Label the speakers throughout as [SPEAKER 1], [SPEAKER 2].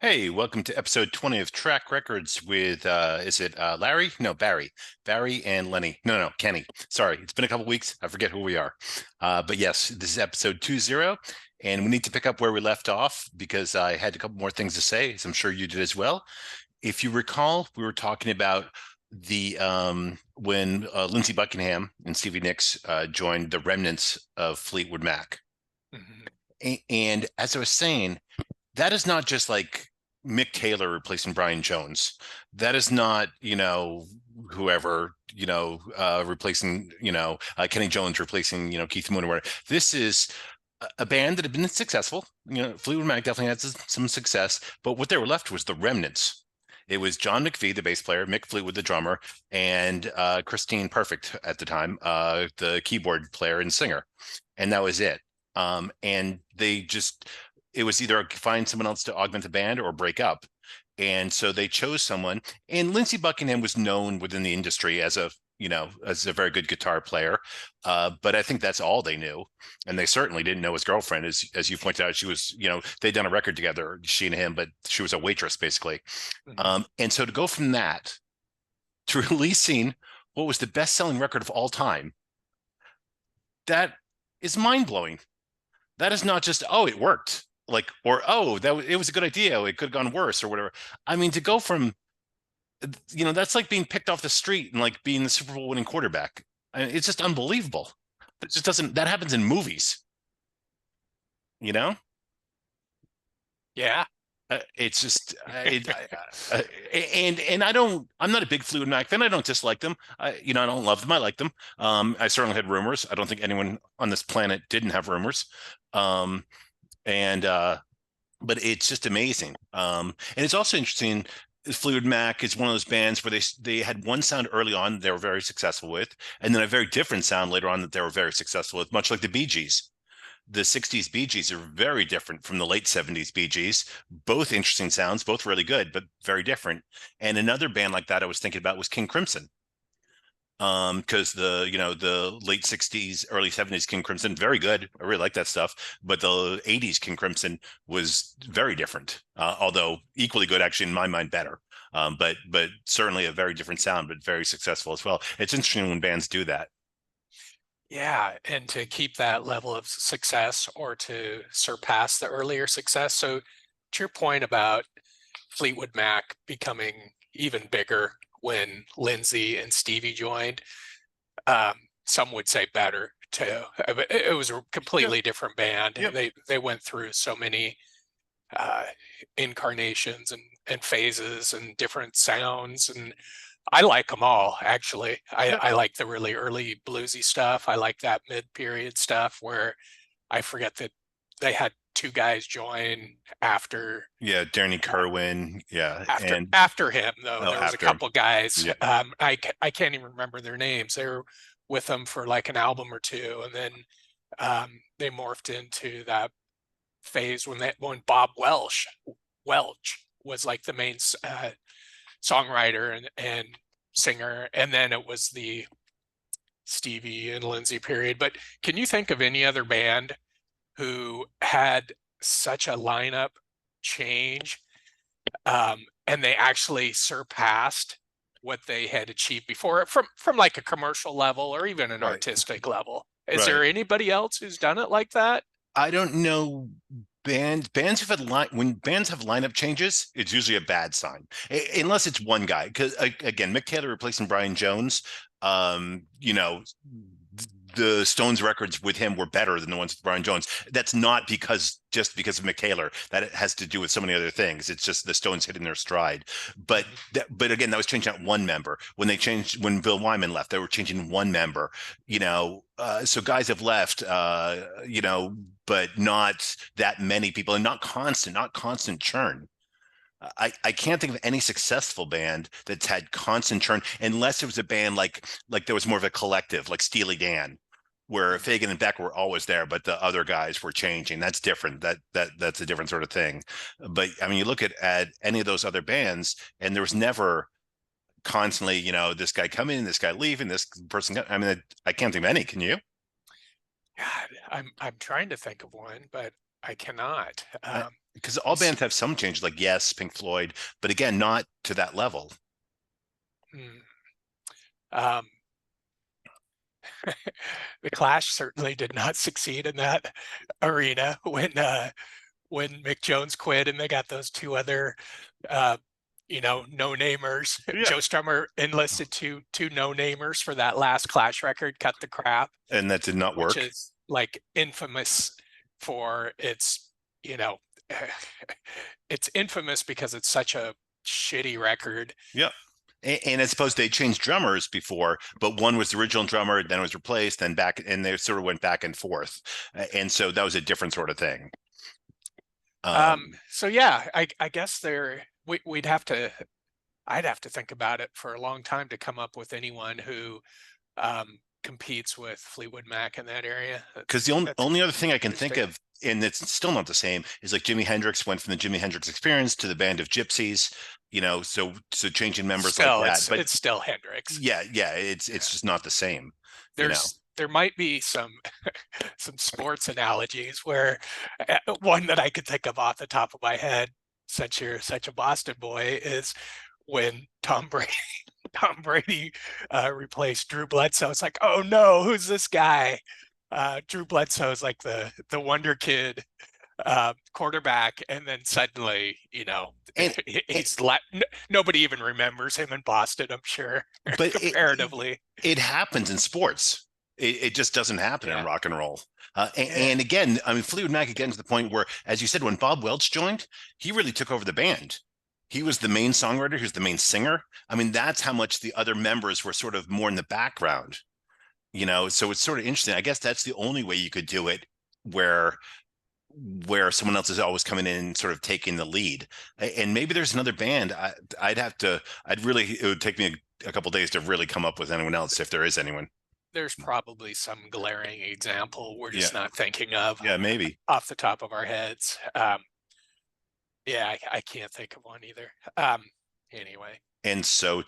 [SPEAKER 1] Hey, welcome to episode 20 of Track Records with is it Larry? No, Barry. Barry and Lenny. No, Kenny. Sorry, it's been a couple weeks. I forget who we are. But yes, this is episode 20, and we need to pick up where we left off because I had a couple more things to say, as I'm sure you did as well. If you recall, we were talking about the when Lindsey Buckingham and Stevie Nicks joined the remnants of Fleetwood Mac.
[SPEAKER 2] Mhm.
[SPEAKER 1] And as I was saying, that is not just like Mick Taylor replacing Brian Jones. That is not, whoever, replacing, Kenny Jones replacing, Keith Moon or whatever. This is a band that had been successful. Fleetwood Mac definitely had some success, but what they were left was the remnants. It was John McVie, the bass player, Mick Fleetwood, the drummer, and Christine Perfect at the time, the keyboard player and singer. And that was it. And it was either find someone else to augment the band or break up. And so they chose someone. And Lindsey Buckingham was known within the industry as a very good guitar player. But I think that's all they knew. And they certainly didn't know his girlfriend. As you pointed out, she was, they'd done a record together, she and him, but she was a waitress basically.
[SPEAKER 2] Mhm.
[SPEAKER 1] And so to go from that to releasing what was the best-selling record of all time, that is mind-blowing. That is not just, oh, it worked, like, or oh, it was a good idea, it could have gone worse or whatever. I mean, to go from, that's like being picked off the street and like being the Super Bowl winning quarterback. I mean, it's just unbelievable. It just doesn't, that happens in movies, you know.
[SPEAKER 2] Yeah.
[SPEAKER 1] It's just and I'm not a big Fleetwood Mac fan. I don't dislike them. I don't love them. I like them. I certainly had rumors. I don't think anyone on this planet didn't have rumors. um and But it's just amazing. And it's also interesting. Fleetwood Mac is one of those bands where they had one sound early on they were very successful with, and then a very different sound later on that they were very successful with, much like the Bee Gees. The 60s Bee Gees are very different from the late 70s Bee Gees. Both interesting sounds, both really good, but very different. And another band like that I was thinking about was King Crimson. Because the late 60s, early 70s King Crimson, very good. I really like that stuff. But the 80s King Crimson was very different, although equally good, actually, in my mind, better. But certainly a very different sound, but very successful as well. It's interesting when bands do that.
[SPEAKER 2] Yeah. And to keep that level of success or to surpass the earlier success. So, to your point about Fleetwood Mac becoming even bigger when Lindsay and Stevie joined, some would say better too. It was a
[SPEAKER 1] Yep.
[SPEAKER 2] completely different band.
[SPEAKER 1] Yep.
[SPEAKER 2] They went through so many uh, incarnations and phases and different sounds, and I like them all, actually.
[SPEAKER 1] Yep.
[SPEAKER 2] I like the really early bluesy stuff. I like that mid-period stuff where I forget that they had two guys join after
[SPEAKER 1] Yeah. Danny
[SPEAKER 2] uh,
[SPEAKER 1] Kerwin. Yeah.
[SPEAKER 2] after
[SPEAKER 1] And
[SPEAKER 2] after him, though.
[SPEAKER 1] oh,
[SPEAKER 2] There was a
[SPEAKER 1] after him.
[SPEAKER 2] couple guys.
[SPEAKER 1] Yeah.
[SPEAKER 2] I can't even remember their names. They were with them for like an album or two, and then they morphed into that phase when Bob Welch was like the main songwriter and singer, and then it was the Stevie and Lindsay period. But can you think of any other band who had such a lineup change, and they actually surpassed what they had achieved before from like a commercial level or even an
[SPEAKER 1] Right.
[SPEAKER 2] artistic level? Is
[SPEAKER 1] Right.
[SPEAKER 2] there anybody else who's done it like that?
[SPEAKER 1] I don't know. Bands who've had when bands have lineup changes, it's usually a bad sign, unless it's one guy. Because again, Mick Taylor replacing Brian Jones, um, you know, the Stones records with him were better than the ones with Brian Jones. That's not just because of Mick Taylor. That it has to do with so many other things. It's just the Stones hitting their stride. But
[SPEAKER 2] Mhm.
[SPEAKER 1] but again, that was changing out one member. When Bill Wyman left, they were changing one member. So guys have left. But not that many people, and not constant churn. I can't think of any successful band that's had constant churn, unless it was a band like there was more of a collective, like Steely Dan, where
[SPEAKER 2] Mhm.
[SPEAKER 1] Fagan and Beck were always there, but the other guys were changing. That's different. That's a different sort of thing. But I mean, you look at any of those other bands, and there was never constantly, this guy coming, this guy leaving, this person. I mean, I can't think of any. Can you?
[SPEAKER 2] God, I'm trying to think of one, but I cannot.
[SPEAKER 1] Because all bands have some changes, like Yes, Pink Floyd, but again, not to that level.
[SPEAKER 2] Mm, um, the Clash certainly did not succeed in that arena when Mick Jones quit and they got those two other uh, no namers.
[SPEAKER 1] Yeah.
[SPEAKER 2] Joe Strummer enlisted two no namers for that last Clash record, Cut the Crap,
[SPEAKER 1] And that did not
[SPEAKER 2] which
[SPEAKER 1] work.
[SPEAKER 2] is like infamous for its, you know, it's infamous because it's such a shitty record.
[SPEAKER 1] Yeah. And I suppose they changed drummers before, but one was the original drummer, then it was replaced, then back, and they sort of went back and forth. And so that was a different sort of thing.
[SPEAKER 2] So yeah, I guess we'd have to I'd have to think about it for a long time to come up with anyone who competes with Fleetwood Mac in that area.
[SPEAKER 1] Because the only,
[SPEAKER 2] That's
[SPEAKER 1] only other thing I can think
[SPEAKER 2] interesting.
[SPEAKER 1] of, and it's still not the same, is like Jimi Hendrix went from the Jimi Hendrix Experience to the Band of Gypsies, so changing members like
[SPEAKER 2] Still,
[SPEAKER 1] that. But
[SPEAKER 2] it's still Hendrix.
[SPEAKER 1] yeah, it's
[SPEAKER 2] Yeah.
[SPEAKER 1] just not the same, you know.
[SPEAKER 2] There might be some sports analogies where one that I could think of off the top of my head, since you're such a Boston boy, is when Tom Brady replaced Drew Bledsoe. It's like, oh no, who's this guy? Drew Bledsoe is like the wonder kid quarterback, and then suddenly,
[SPEAKER 1] And, and
[SPEAKER 2] he's nobody even remembers him in Boston. I'm sure,
[SPEAKER 1] but
[SPEAKER 2] comparatively.
[SPEAKER 1] it happens in sports. It just doesn't happen in
[SPEAKER 2] Yeah,
[SPEAKER 1] rock and roll.
[SPEAKER 2] yeah.
[SPEAKER 1] And again, I mean, Fleetwood Mac again to the point where, as you said, when Bob Welch joined, he really took over the band. He was the main songwriter. He was the main singer. I mean, that's how much the other members were sort of more in the background, So it's sort of interesting. I guess that's the only way you could do it, where someone else is always coming in and sort of taking the lead. And maybe there's another band. It would take me a couple days to really come up with anyone else, if there is anyone.
[SPEAKER 2] There's probably some glaring example we're
[SPEAKER 1] Yeah,
[SPEAKER 2] just not thinking of
[SPEAKER 1] yeah, maybe.
[SPEAKER 2] off the top of our heads. Yeah, I can't think of one either. Anyway,
[SPEAKER 1] And so,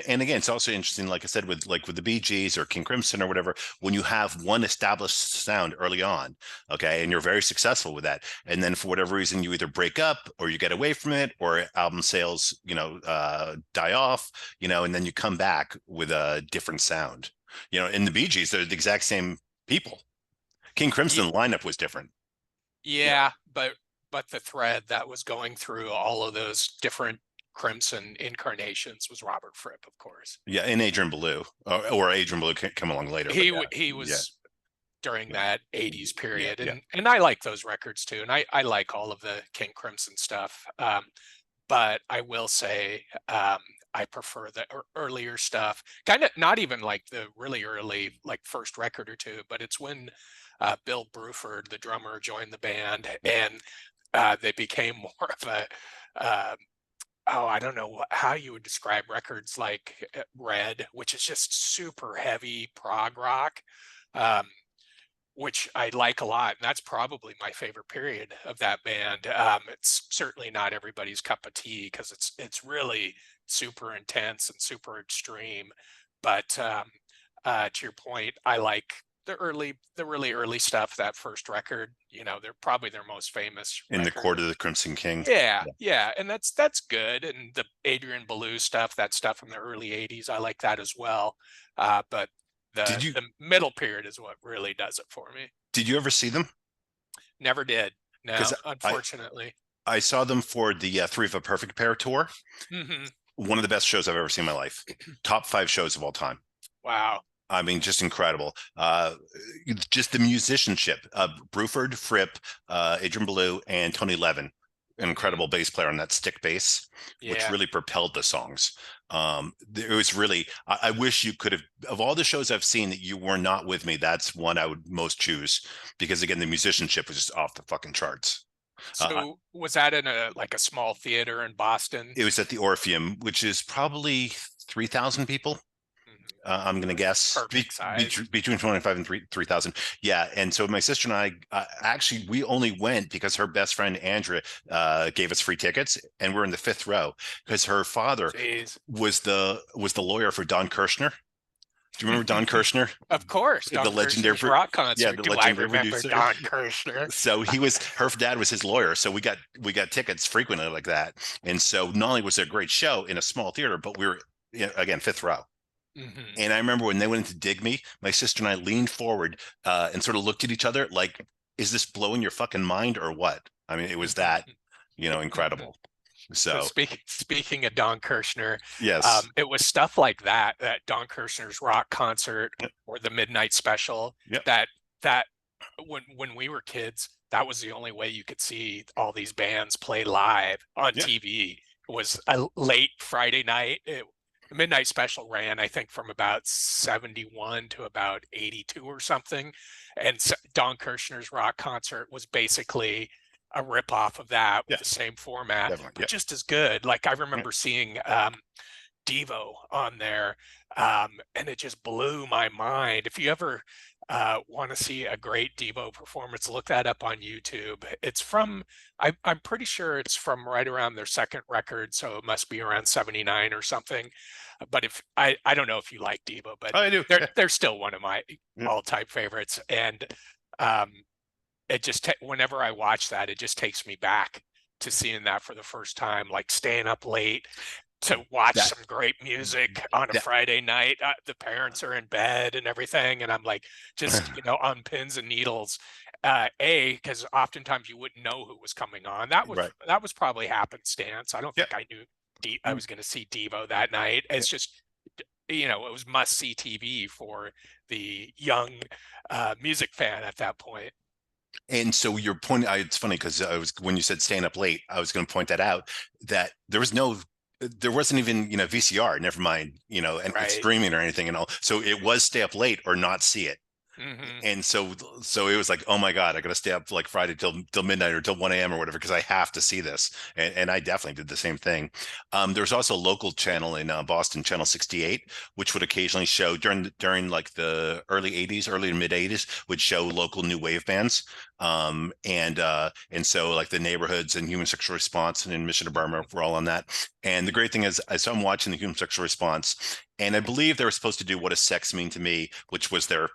[SPEAKER 1] and again, it's also interesting, like I said, with the Bee Gees or King Crimson or whatever, when you have one established sound early on, okay, and you're very successful with that, and then for whatever reason you either break up or you get away from it, or album sales, die off, and then you come back with a different sound. In the Bee Gees, they're the exact same people. King Crimson lineup was different.
[SPEAKER 2] yeah, but the thread that was going through all of those different Crimson incarnations was Robert Fripp, of course.
[SPEAKER 1] Yeah, and Adrian Belew, or Adrian Belew came along later, but
[SPEAKER 2] He
[SPEAKER 1] yeah,
[SPEAKER 2] was during that 80s
[SPEAKER 1] yeah,
[SPEAKER 2] period,
[SPEAKER 1] yeah.
[SPEAKER 2] and I like those records too, and I like all of the King Crimson stuff. But I will say I prefer the earlier stuff. Kind of not even like the really early, like first record or two, but it's when Bill Bruford, the drummer, joined the band, and they became more of a oh, I don't know how you would describe records like Red, which is just super heavy prog rock, um, which I like a lot. And that's probably my favorite period of that band. It's certainly not everybody's cup of tea because it's really super intense and super extreme. But to your point, I like the really early stuff. That first record, they're probably their most famous
[SPEAKER 1] In the Court
[SPEAKER 2] record.
[SPEAKER 1] of the Crimson King.
[SPEAKER 2] Yeah,
[SPEAKER 1] Yeah.
[SPEAKER 2] yeah, and that's good. And the Adrian Belew stuff, that stuff from the early '80s, I like that as well. But
[SPEAKER 1] Did you
[SPEAKER 2] the middle period is what really does it for me.
[SPEAKER 1] did you ever see them?
[SPEAKER 2] Never did.
[SPEAKER 1] Because
[SPEAKER 2] No,
[SPEAKER 1] I
[SPEAKER 2] unfortunately.
[SPEAKER 1] I saw them for the Three of a Perfect Pair tour.
[SPEAKER 2] Hmm.
[SPEAKER 1] One of the best shows I've ever seen in my life. Top 5 shows of all time.
[SPEAKER 2] Wow.
[SPEAKER 1] I mean, just incredible. Just the musicianship. Bruford, Fripp, Adrian Belew, and Tony Levin, an
[SPEAKER 2] Mm,
[SPEAKER 1] incredible bass player on that stick bass, which
[SPEAKER 2] yeah.
[SPEAKER 1] really propelled the songs. It was really. I wish you could have. Of all the shows I've seen that you were not with me, that's one I would most choose because again, the musicianship was just off the fucking charts. Uh,
[SPEAKER 2] So was that in a small theater in Boston?
[SPEAKER 1] it was at the Orpheum, which is probably 3,000 people.
[SPEAKER 2] Mhm.
[SPEAKER 1] I'm going to guess
[SPEAKER 2] Perfect size.
[SPEAKER 1] between 25 and 3,000. Yeah. And so my sister and I, actually, we only went because her best friend, Andrea, gave us free tickets and we're in the fifth row because her father
[SPEAKER 2] Jeez.
[SPEAKER 1] was the lawyer for Don Kirshner. Do you remember Don Kirshner,
[SPEAKER 2] Of course,
[SPEAKER 1] the
[SPEAKER 2] Don
[SPEAKER 1] legendary,
[SPEAKER 2] Kirshner's rock
[SPEAKER 1] yeah,
[SPEAKER 2] concert.
[SPEAKER 1] the
[SPEAKER 2] Do I
[SPEAKER 1] legendary
[SPEAKER 2] remember
[SPEAKER 1] producer?
[SPEAKER 2] Don Kirshner?
[SPEAKER 1] So her dad was his lawyer, so we got tickets frequently like that. And so not only was it a great show in a small theater, but we were, again, fifth row.
[SPEAKER 2] Hmm.
[SPEAKER 1] And I remember when they went in to dig me, my sister and I leaned forward and sort of looked at each other like, is this blowing your fucking mind or what? I mean, it was that,
[SPEAKER 2] Hmm. Hmm.
[SPEAKER 1] incredible.
[SPEAKER 2] So
[SPEAKER 1] So
[SPEAKER 2] speaking of Don Kirshner,
[SPEAKER 1] yes.
[SPEAKER 2] it was stuff like that, that Don Kirshner's rock concert
[SPEAKER 1] Yep.
[SPEAKER 2] or the Midnight Special,
[SPEAKER 1] Yep.
[SPEAKER 2] that that when we were kids, that was the only way you could see all these bands play live on
[SPEAKER 1] Yep.
[SPEAKER 2] TV. It was a late Friday night. The Midnight Special ran, I think, from about 71 to about 82 or something. And so Don Kirshner's rock concert was basically a rip off of that with
[SPEAKER 1] Yeah.
[SPEAKER 2] the same format,
[SPEAKER 1] Definitely.
[SPEAKER 2] but
[SPEAKER 1] Yep.
[SPEAKER 2] just as good. Like I
[SPEAKER 1] Yep.
[SPEAKER 2] remember seeing Devo on there, and it just blew my mind. If you ever want to see a great Devo performance, look that up on YouTube. It's from, I'm pretty sure it's from right around their second record, so it must be around 79 or something. But if I don't know if you like Devo, but
[SPEAKER 1] Oh, I do. Yeah.
[SPEAKER 2] they're still one of my
[SPEAKER 1] Yep.
[SPEAKER 2] all-time favorites. And um, it just whenever I watch that, it just takes me back to seeing that for the first time, like staying up late to watch
[SPEAKER 1] That
[SPEAKER 2] some great music on a
[SPEAKER 1] that
[SPEAKER 2] Friday night. The parents are in bed and everything, and I'm like just on pins and needles. Because oftentimes you wouldn't know who was coming on.
[SPEAKER 1] right.
[SPEAKER 2] That was probably happenstance. I don't
[SPEAKER 1] Yep.
[SPEAKER 2] think I knew I was going to see Devo that night. It's just it was must see TV for the young music fan at that point.
[SPEAKER 1] And so your point, it's funny because I was when you said staying up late, I was going to point that out that there wasn't even VCR, never mind and
[SPEAKER 2] Right.
[SPEAKER 1] streaming or anything and all. So it was stay up late or not see it.
[SPEAKER 2] Hmm.
[SPEAKER 1] And so it was like, oh my God, I gotta stay up like Friday till midnight or till 1 a.m. or whatever because I have to see this. And I definitely did the same thing. There was also a local channel in Boston, channel 68, which would occasionally show during like the early 80s, early to mid 80s, would show local new wave bands. And so like the neighborhoods and human sexual response and in Mission to Burma were all on that. And the great thing is I saw I'm watching the human sexual response, and I believe they were supposed to do What Does Sex Mean to Me, which was their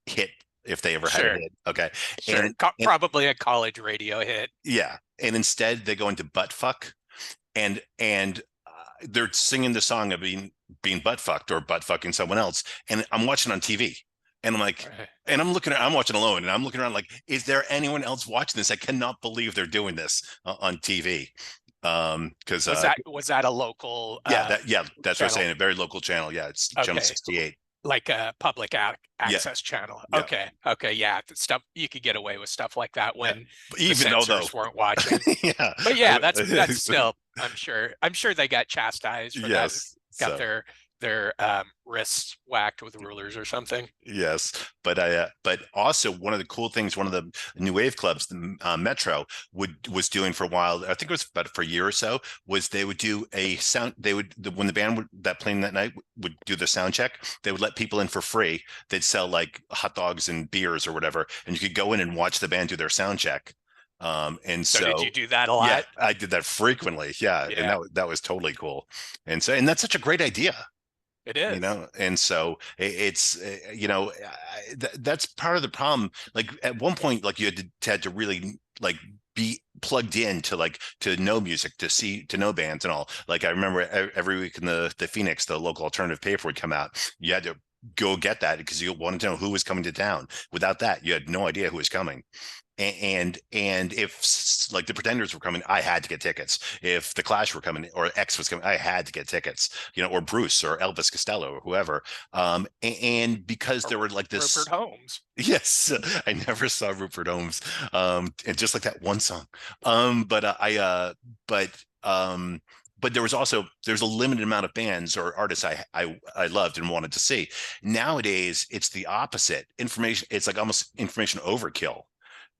[SPEAKER 1] hit if they ever had a
[SPEAKER 2] Sure.
[SPEAKER 1] hit. Okay.
[SPEAKER 2] Sure.
[SPEAKER 1] And
[SPEAKER 2] Probably a college radio hit.
[SPEAKER 1] yeah. And instead they go into butt fuck and they're singing the song of being butt fucked or butt fucking someone else. And I'm watching on TV and I'm like,
[SPEAKER 2] Right.
[SPEAKER 1] and I'm watching alone and I'm looking around like, is there anyone else watching this? I cannot believe they're doing this on TV. Because
[SPEAKER 2] Was that a local
[SPEAKER 1] yeah, that's what I'm
[SPEAKER 2] channel?
[SPEAKER 1] saying. A very local channel. Yeah, it's channel
[SPEAKER 2] Okay.
[SPEAKER 1] 68.
[SPEAKER 2] Like a public
[SPEAKER 1] Yeah,
[SPEAKER 2] access channel.
[SPEAKER 1] yeah,
[SPEAKER 2] Okay. Okay. Yeah. The stuff you could get away with stuff like that
[SPEAKER 1] yeah.
[SPEAKER 2] when
[SPEAKER 1] But
[SPEAKER 2] the
[SPEAKER 1] even though,
[SPEAKER 2] censors weren't watching.
[SPEAKER 1] yeah,
[SPEAKER 2] But yeah, that's still, I'm sure they got chastised for that.
[SPEAKER 1] yes.
[SPEAKER 2] Got
[SPEAKER 1] So
[SPEAKER 2] their wrists whacked with rulers or something.
[SPEAKER 1] yes, but also one of the cool things, one of the new wave clubs, the Metro was doing for a while. I think it was about for a year or so. Was they would do a sound. When the band that playing that night would do the sound check. They would let people in for free. They'd sell like hot dogs and beers or whatever, and you could go in and watch the band do their sound check. And
[SPEAKER 2] So did
[SPEAKER 1] so
[SPEAKER 2] you do that a
[SPEAKER 1] yeah,
[SPEAKER 2] lot?
[SPEAKER 1] I did that frequently. Yeah, and
[SPEAKER 2] Yeah,
[SPEAKER 1] that was totally cool. And that's such a great idea.
[SPEAKER 2] it is.
[SPEAKER 1] And so it's that's part of the problem. Like at one point, like you had to really like be plugged in to like to know music, to know bands and all. Like I remember every week in the Phoenix, the local alternative paper would come out. You had to go get that because you wanted to know who was coming to town. Without that, you had no idea who was coming. And if like the Pretenders were coming, I had to get tickets. If the Clash were coming or X was coming, I had to get tickets. Or Bruce or Elvis Costello or whoever. And because there
[SPEAKER 2] Or
[SPEAKER 1] were like
[SPEAKER 2] Rupert
[SPEAKER 1] this,
[SPEAKER 2] Holmes.
[SPEAKER 1] yes, I never saw Rupert Holmes, and just like that one song. But but but there's a limited amount of bands or artists I loved and wanted to see. Nowadays, it's the opposite. Information, it's like almost information overkill,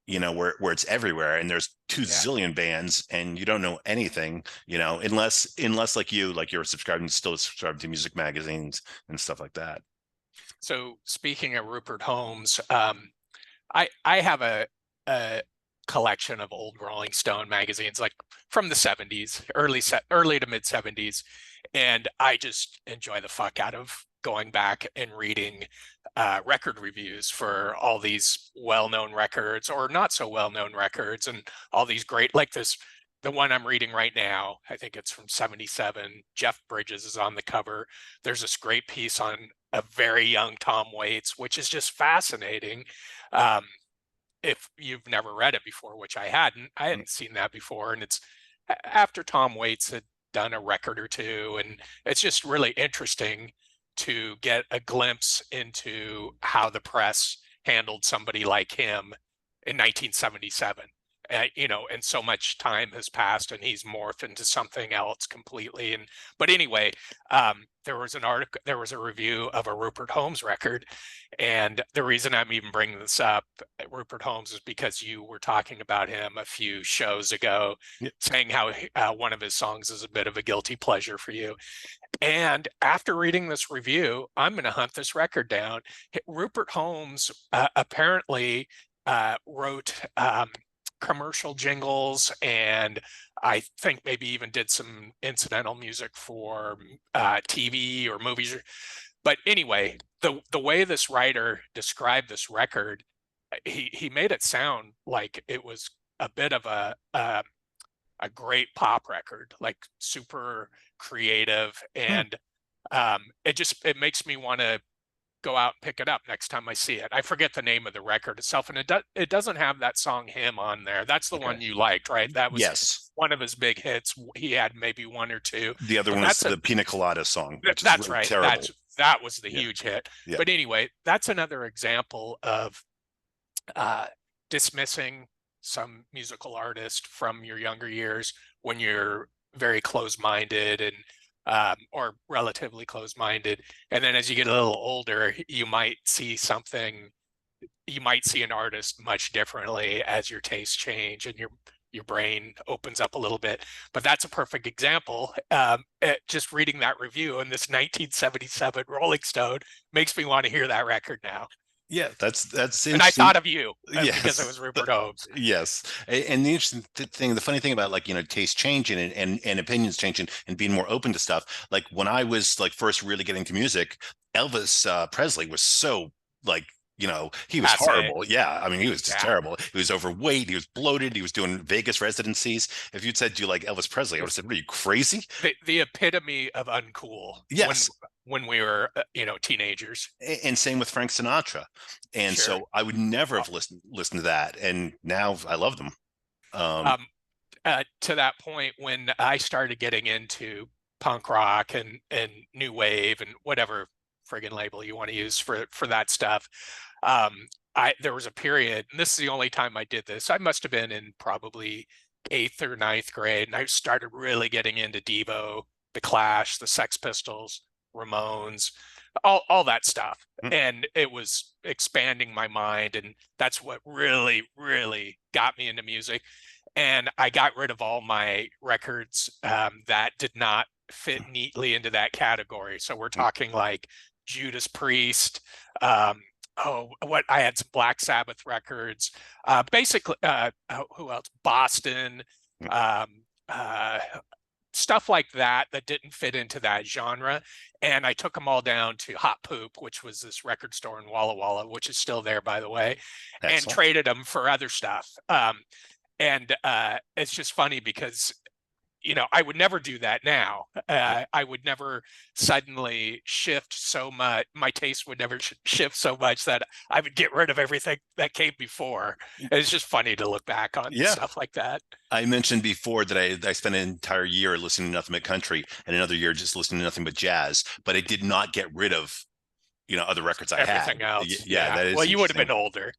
[SPEAKER 1] where it's everywhere and there's two
[SPEAKER 2] Yeah.
[SPEAKER 1] zillion bands and you don't know anything, unless like you're still subscribing to music magazines and stuff like that.
[SPEAKER 2] So speaking of Rupert Holmes, I have a collection of old Rolling Stone magazines, like from the 70s, early to mid 70s, and I just enjoy the fuck out of going back and reading record reviews for all these well-known records or not so well-known records, and all these great, like this, the one I'm reading right now, I think it's from '77. Jeff Bridges is on the cover. There's this great piece on a very young Tom Waits, which is just fascinating. Um, if you've never read it before, which I hadn't seen that before. And it's after Tom Waits had done a record or two. And it's just really interesting to get a glimpse into how the press handled somebody like him in 1977. And so much time has passed and he's morphed into something else completely. But anyway, there was an article, there was a review of a Rupert Holmes record. And the reason I'm even bringing this up, Rupert Holmes, is because you were talking about him a few shows ago,
[SPEAKER 1] Yeah.
[SPEAKER 2] saying how one of his songs is a bit of a guilty pleasure for you. And after reading this review, I'm going to hunt this record down. Rupert Holmes apparently wrote commercial jingles, and I think maybe even did some incidental music for TV or movies. But anyway, the way this writer described this record, he made it sound like it was a bit of a great pop record, like super creative,
[SPEAKER 1] Hmm.
[SPEAKER 2] and it makes me want to go out and pick it up next time I see it. I forget the name of the record itself, and it doesn't have that song "Him" on there. That's the
[SPEAKER 1] Okay.
[SPEAKER 2] one you liked, right? That was
[SPEAKER 1] Yes.
[SPEAKER 2] one of his big hits. He had maybe one or two,
[SPEAKER 1] The other
[SPEAKER 2] but
[SPEAKER 1] one is the Pina Colada song, which is
[SPEAKER 2] that's
[SPEAKER 1] really
[SPEAKER 2] right.
[SPEAKER 1] terrible.
[SPEAKER 2] That was the
[SPEAKER 1] Yeah.
[SPEAKER 2] huge hit.
[SPEAKER 1] Yeah.
[SPEAKER 2] But anyway, that's another example of uh, dismissing some musical artist from your younger years when you're very close-minded and or relatively close-minded. And then as you get a little older, you might see an artist much differently as your tastes change and your brain opens up a little bit. But that's a perfect example. Just reading that review in this 1977 Rolling Stone makes me want to hear that record now.
[SPEAKER 1] Yeah, that's
[SPEAKER 2] And I
[SPEAKER 1] interesting.
[SPEAKER 2] thought of you because it
[SPEAKER 1] Yes.
[SPEAKER 2] was Rupert Holmes.
[SPEAKER 1] Yes. And the interesting thing, the funny thing about like, taste changing and opinions changing and being more open to stuff. Like when I was like first really getting to music, Elvis Presley was so like, he was
[SPEAKER 2] Passe.
[SPEAKER 1] horrible. Yeah. I mean, he was just
[SPEAKER 2] Yeah.
[SPEAKER 1] terrible. He was overweight. He was bloated. He was doing Vegas residencies. If you'd said, do you like Elvis Presley? I would have said, what are you crazy?
[SPEAKER 2] The epitome of uncool
[SPEAKER 1] Yes.
[SPEAKER 2] when we were teenagers.
[SPEAKER 1] And same with Frank Sinatra. And
[SPEAKER 2] Sure.
[SPEAKER 1] so I would never have listened to that. And now I love them. Um,
[SPEAKER 2] Um, to that point, when I started getting into punk rock and new wave and whatever friggin' label you want to use for that stuff, there was a period, and this is the only time I did this. I must have been in probably eighth or ninth grade, and I started really getting into Devo, the Clash, the Sex Pistols, Ramones, all that stuff. And it was expanding my mind, and that's what really, really got me into music. And I got rid of all my records that did not fit neatly into that category. So we're talking like Judas Priest. What I had some Black Sabbath records. Basically, who else? Boston. Um, uh, Stuff like that that didn't fit into that genre. And I took them all down to Hot Poop, which was this record store in Walla Walla, which is still there, by the way, and
[SPEAKER 1] Excellent.
[SPEAKER 2] traded them for other stuff. And it's just funny because I would never do that now. I would never suddenly shift so much. My taste would never shift so much that I would get rid of everything that came before. And it's just funny to look back on
[SPEAKER 1] Yeah.
[SPEAKER 2] stuff like that.
[SPEAKER 1] I mentioned before that I spent an entire year listening to nothing but country and another year just listening to nothing but jazz, but I did not get rid of, other records I had.
[SPEAKER 2] Everything else,
[SPEAKER 1] Yeah,
[SPEAKER 2] yeah.
[SPEAKER 1] that
[SPEAKER 2] Well,
[SPEAKER 1] is
[SPEAKER 2] you would have
[SPEAKER 1] interesting.
[SPEAKER 2] been older.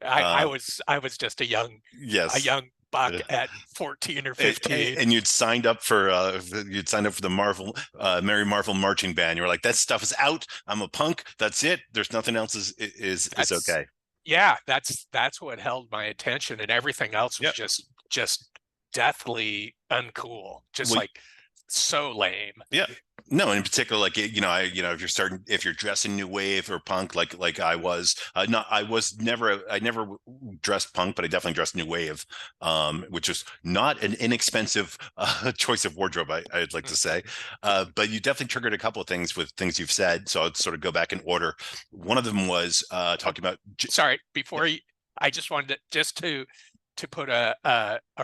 [SPEAKER 1] Uh,
[SPEAKER 2] I was just a
[SPEAKER 1] yes.
[SPEAKER 2] young buck
[SPEAKER 1] Uh,
[SPEAKER 2] at 14 or 15.
[SPEAKER 1] and you'd signed up for the Marvel Mary Marvel marching band. You were like, that stuff is out. I'm a punk. That's it. There's nothing else is
[SPEAKER 2] That's
[SPEAKER 1] okay.
[SPEAKER 2] Yeah, that's what held my attention, and everything else was
[SPEAKER 1] Yep.
[SPEAKER 2] just deathly uncool, just
[SPEAKER 1] Well,
[SPEAKER 2] like so lame.
[SPEAKER 1] yeah. No, in particular, like if you're starting, if you're dressing new wave or punk, like I was, not, I was never, I never dressed punk, but I definitely dressed new wave, which is not an inexpensive choice of wardrobe, I'd like to say. But you definitely triggered a couple of things with things you've said, so I'll sort of go back in order. One of them was
[SPEAKER 2] Oh,
[SPEAKER 1] talking about,
[SPEAKER 2] sorry,
[SPEAKER 1] yeah,
[SPEAKER 2] before you, I just wanted to put a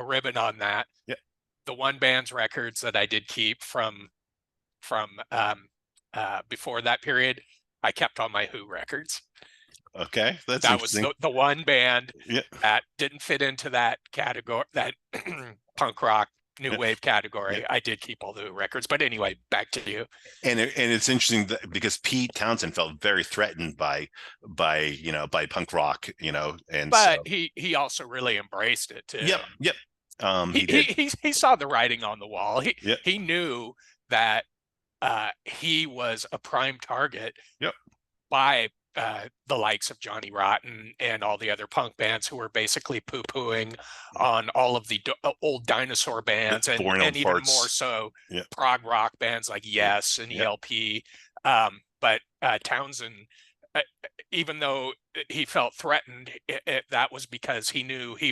[SPEAKER 2] ribbon on that.
[SPEAKER 1] yeah,
[SPEAKER 2] The one band's records that I did keep from before that period, I kept all my Who records.
[SPEAKER 1] okay, that's
[SPEAKER 2] That was
[SPEAKER 1] interesting.
[SPEAKER 2] the one band
[SPEAKER 1] Yeah,
[SPEAKER 2] that didn't fit into that category, that punk rock new
[SPEAKER 1] yeah,
[SPEAKER 2] wave
[SPEAKER 1] yeah.
[SPEAKER 2] category. I did keep all the Who records, but anyway, back to you.
[SPEAKER 1] And it's interesting because Pete Townsend felt very threatened by punk rock, and
[SPEAKER 2] But
[SPEAKER 1] so
[SPEAKER 2] he also really embraced it too.
[SPEAKER 1] yep, yep,
[SPEAKER 2] He
[SPEAKER 1] he did,
[SPEAKER 2] he saw the writing on the wall.
[SPEAKER 1] yep,
[SPEAKER 2] He knew that he was a prime target
[SPEAKER 1] yep,
[SPEAKER 2] by the likes of Johnny Rotten and all the other punk bands who were basically poo-pooing on all of the old dinosaur bands,
[SPEAKER 1] boring
[SPEAKER 2] and
[SPEAKER 1] old
[SPEAKER 2] even more
[SPEAKER 1] farts,
[SPEAKER 2] so
[SPEAKER 1] yep,
[SPEAKER 2] prog rock bands like
[SPEAKER 1] yep,
[SPEAKER 2] Yes and
[SPEAKER 1] yep,
[SPEAKER 2] ELP. But Townsend, uh, even though he felt threatened, that was because he knew he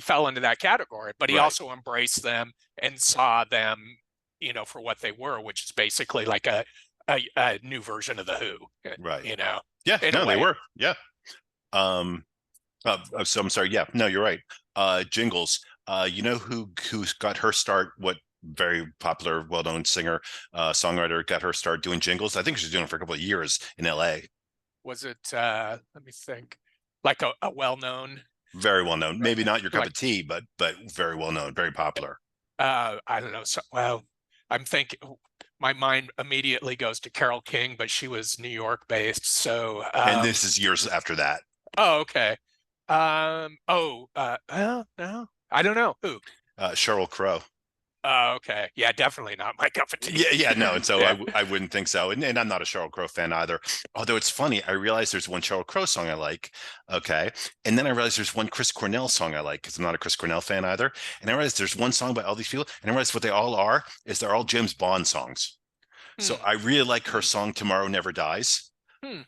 [SPEAKER 2] fell into that category, but he
[SPEAKER 1] right,
[SPEAKER 2] also embraced them and saw them, for what they were, which is basically like a new version of the Who,
[SPEAKER 1] right,
[SPEAKER 2] you know,
[SPEAKER 1] yeah,
[SPEAKER 2] in a
[SPEAKER 1] no, they
[SPEAKER 2] way.
[SPEAKER 1] were, yeah, um, so I'm sorry, yeah, no, you're right, Jingles, who's got her start, what very popular, well-known singer, songwriter got her start doing jingles. I think she's doing it for a couple of years in LA.
[SPEAKER 2] Was it, let me think, like a well-known,
[SPEAKER 1] Very well known. Maybe not your cup
[SPEAKER 2] like,
[SPEAKER 1] of tea, but very well known, very popular.
[SPEAKER 2] I don't know. So, well, I'm thinking, my mind immediately goes to Carole King, but she was New York based. So,
[SPEAKER 1] And this is years after that.
[SPEAKER 2] oh, okay. Well, no, I don't know who.
[SPEAKER 1] Sheryl Crow.
[SPEAKER 2] Okay. Yeah, definitely not my cup of tea.
[SPEAKER 1] Yeah, yeah, no, and so
[SPEAKER 2] Yeah.
[SPEAKER 1] I wouldn't think so, and I'm not a Sheryl Crow fan either. Although it's funny, I realize there's one Sheryl Crow song I like, okay, and then I realize there's one Chris Cornell song I like because I'm not a Chris Cornell fan either, and I realize there's one song by all these people, and I realize what they all are is they're all James Bond songs. So
[SPEAKER 2] Hmm.
[SPEAKER 1] I really like her
[SPEAKER 2] Hmm.
[SPEAKER 1] song "Tomorrow Never Dies."
[SPEAKER 2] Hmm.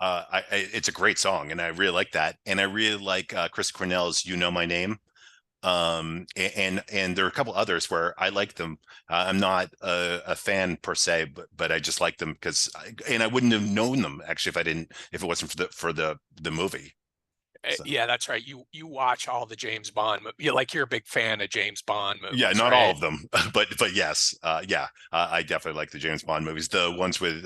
[SPEAKER 1] It's a great song, and I really like that, and I really like Chris Cornell's "You Know My Name." And there are a couple others where I like them. I'm not a fan per se, but I just like them and I wouldn't have known them actually if it wasn't for the movie. So
[SPEAKER 2] Yeah, that's right. You watch all the James Bond you're a big fan of James Bond
[SPEAKER 1] yeah,
[SPEAKER 2] movies,
[SPEAKER 1] not all
[SPEAKER 2] right?
[SPEAKER 1] of them, but yes, yeah, I definitely like the James Bond movies, the ones with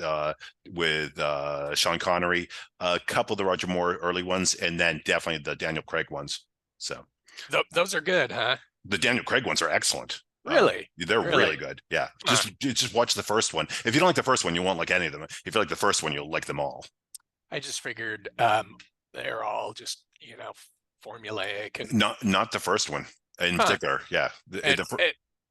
[SPEAKER 1] Sean Connery, a couple of the Roger Moore early ones, and then definitely the Daniel Craig ones. So
[SPEAKER 2] Those are good, huh?
[SPEAKER 1] the Daniel Craig ones are excellent.
[SPEAKER 2] Really?
[SPEAKER 1] They're really
[SPEAKER 2] Really?
[SPEAKER 1] good. Yeah,
[SPEAKER 2] Huh.
[SPEAKER 1] just watch the first one. If you don't like the first one, you won't like any of them. If you like the first one, you'll like them all.
[SPEAKER 2] I just figured they're all just, formulaic and
[SPEAKER 1] Not the first one in
[SPEAKER 2] huh.
[SPEAKER 1] particular. Yeah,
[SPEAKER 2] And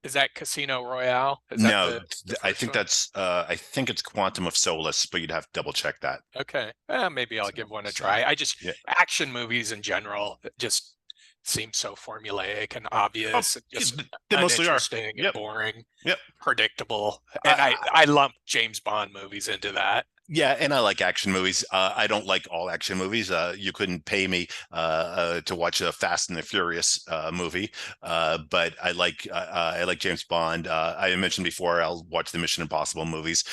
[SPEAKER 2] is that Casino Royale? Is that
[SPEAKER 1] no,
[SPEAKER 2] the
[SPEAKER 1] I
[SPEAKER 2] first
[SPEAKER 1] think
[SPEAKER 2] one?
[SPEAKER 1] I think it's Quantum of Solace, but you'd have to double check that.
[SPEAKER 2] Okay. Maybe I'll
[SPEAKER 1] So,
[SPEAKER 2] give one a
[SPEAKER 1] so
[SPEAKER 2] try. I just
[SPEAKER 1] yeah.
[SPEAKER 2] action movies in general just seem so formulaic and
[SPEAKER 1] Oh,
[SPEAKER 2] obvious and
[SPEAKER 1] yeah,
[SPEAKER 2] just
[SPEAKER 1] they mostly are.
[SPEAKER 2] uninteresting and
[SPEAKER 1] Yep.
[SPEAKER 2] boring,
[SPEAKER 1] Yep.
[SPEAKER 2] predictable. And
[SPEAKER 1] I,
[SPEAKER 2] I lump James Bond movies into that.
[SPEAKER 1] Yeah, and I like action movies. I don't like all action movies. You couldn't pay me to watch a Fast and the Furious movie, but I like James Bond. I mentioned before I'll watch the Mission Impossible movies.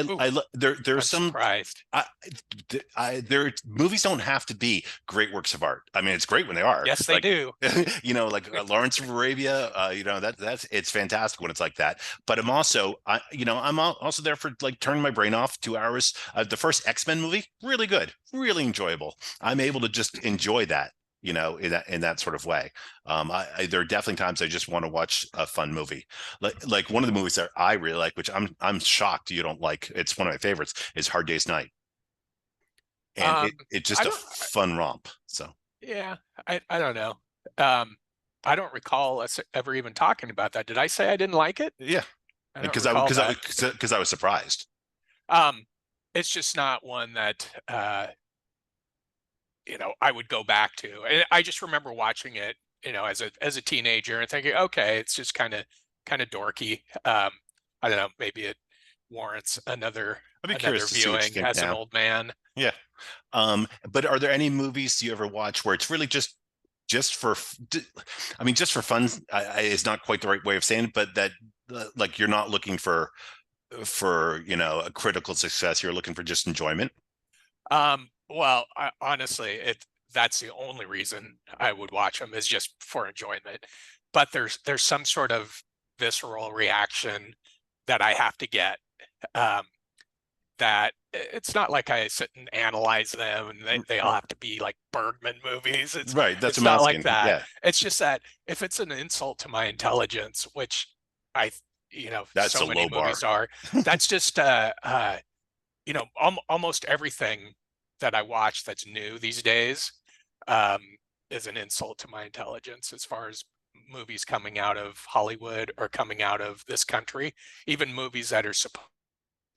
[SPEAKER 2] Ooh,
[SPEAKER 1] There's
[SPEAKER 2] I'm
[SPEAKER 1] some.
[SPEAKER 2] surprised.
[SPEAKER 1] There movies don't have to be great works of art. I mean, it's great when they are.
[SPEAKER 2] Yes, they
[SPEAKER 1] Like
[SPEAKER 2] do.
[SPEAKER 1] like Lawrence of Arabia. That's it's fantastic when it's like that. But I'm also there for like turning my brain off 2 hours. The first X-Men movie, really good, really enjoyable. I'm able to just enjoy that, in that sort of way. There are definitely times I just want to watch a fun movie. Like one of the movies that I really like, which I'm shocked you don't like. It's one of my favorites. Is Hard Day's Night, and
[SPEAKER 2] Um,
[SPEAKER 1] it's just
[SPEAKER 2] I
[SPEAKER 1] a
[SPEAKER 2] don't.
[SPEAKER 1] fun romp. So
[SPEAKER 2] Yeah, I don't know. Um, I don't recall us ever even talking about that. Did I say I didn't like it?
[SPEAKER 1] yeah,
[SPEAKER 2] I don't
[SPEAKER 1] because I
[SPEAKER 2] recall
[SPEAKER 1] because I
[SPEAKER 2] that.
[SPEAKER 1] because I was surprised.
[SPEAKER 2] Um, it's just not one that I would go back to. And I just remember watching it, as a teenager and thinking, okay, it's just kind of dorky. I don't know, maybe it warrants another
[SPEAKER 1] I'd be curious to see what you
[SPEAKER 2] viewing
[SPEAKER 1] think
[SPEAKER 2] as an
[SPEAKER 1] now.
[SPEAKER 2] old man.
[SPEAKER 1] Yeah. But are there any movies you ever watch where it's really just for I mean just for fun is not quite the right way of saying it, but that like you're not looking for a critical success, you're looking for just enjoyment.
[SPEAKER 2] Well, honestly, that's the only reason I would watch them is just for enjoyment. But there's some sort of visceral reaction that I have to get. Um, that it's not like I sit and analyze them and they all have to be like Bergman movies.
[SPEAKER 1] Right, that's
[SPEAKER 2] It's
[SPEAKER 1] what I'm
[SPEAKER 2] not like
[SPEAKER 1] asking.
[SPEAKER 2] that.
[SPEAKER 1] Yeah,
[SPEAKER 2] It's just that if it's an insult to my intelligence, which I,
[SPEAKER 1] that's
[SPEAKER 2] so
[SPEAKER 1] a
[SPEAKER 2] many
[SPEAKER 1] low bar.
[SPEAKER 2] movies are, that's just almost everything that I watch that's new these days um, is an insult to my intelligence as far as movies coming out of Hollywood or coming out of this country, even movies that are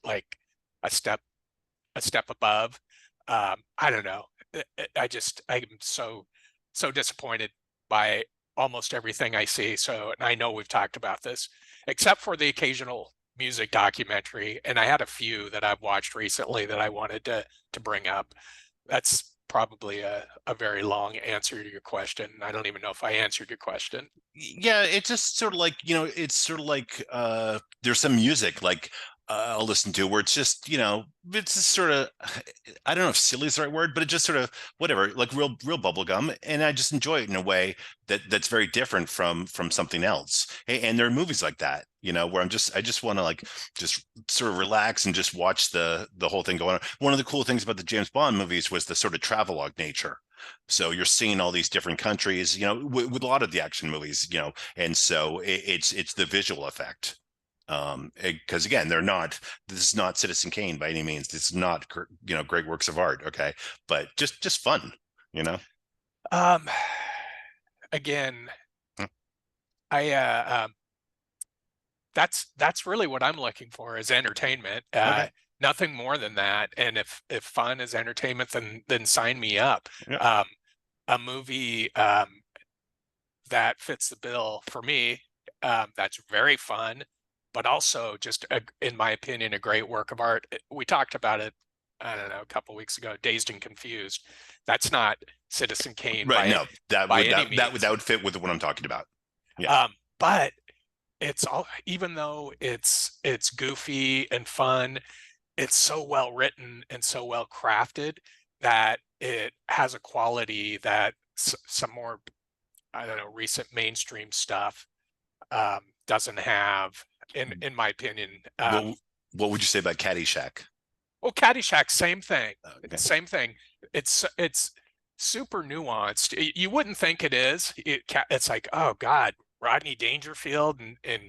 [SPEAKER 2] like a step above. I don't know. I'm so disappointed by almost everything I see. So, and I know we've talked about this, except for the occasional music documentary, and I had a few that I've watched recently that I wanted to bring up. That's probably a very long answer to your question. I don't even know if I answered your question.
[SPEAKER 1] Yeah, it's just sort of like, it's sort of like there's some music like I'll listen to where it's just, it's just sort of I don't know if silly is the right word, but it just sort of whatever, like real bubble gum, and I just enjoy it in a way that's very different from something else. And there are movies like that, where I just want to like just sort of relax and just watch the whole thing go on. One of the cool things about the James Bond movies was the sort of travelogue nature. So you're seeing all these different countries, with a lot of the action movies, and so it's the visual effect. Because again, this is not Citizen Kane by any means. It's not, great works of art. Okay. But just fun, you know?
[SPEAKER 2] Um, Again,
[SPEAKER 1] Hmm.
[SPEAKER 2] I that's really what I'm looking for is entertainment.
[SPEAKER 1] Okay.
[SPEAKER 2] Nothing more than that. And if fun is entertainment, then sign me up.
[SPEAKER 1] Yeah.
[SPEAKER 2] Um, a movie that fits the bill for me, that's very fun, but also just in my opinion, a great work of art. We talked about it, I don't know, a couple weeks ago, Dazed and Confused. That's not Citizen Kane
[SPEAKER 1] Right. No, that
[SPEAKER 2] by
[SPEAKER 1] would
[SPEAKER 2] any
[SPEAKER 1] that
[SPEAKER 2] means.
[SPEAKER 1] would fit with what I'm talking about. Yeah.
[SPEAKER 2] But it's all, even though it's goofy and fun, it's so well written and so well crafted that it has a quality that some more, I don't know, recent mainstream stuff doesn't have, in my opinion.
[SPEAKER 1] What would you say about Caddyshack?
[SPEAKER 2] Well, Caddyshack, same thing.
[SPEAKER 1] Okay.
[SPEAKER 2] Same thing. It's super nuanced. You wouldn't think it is. It's like, oh God, Rodney Dangerfield and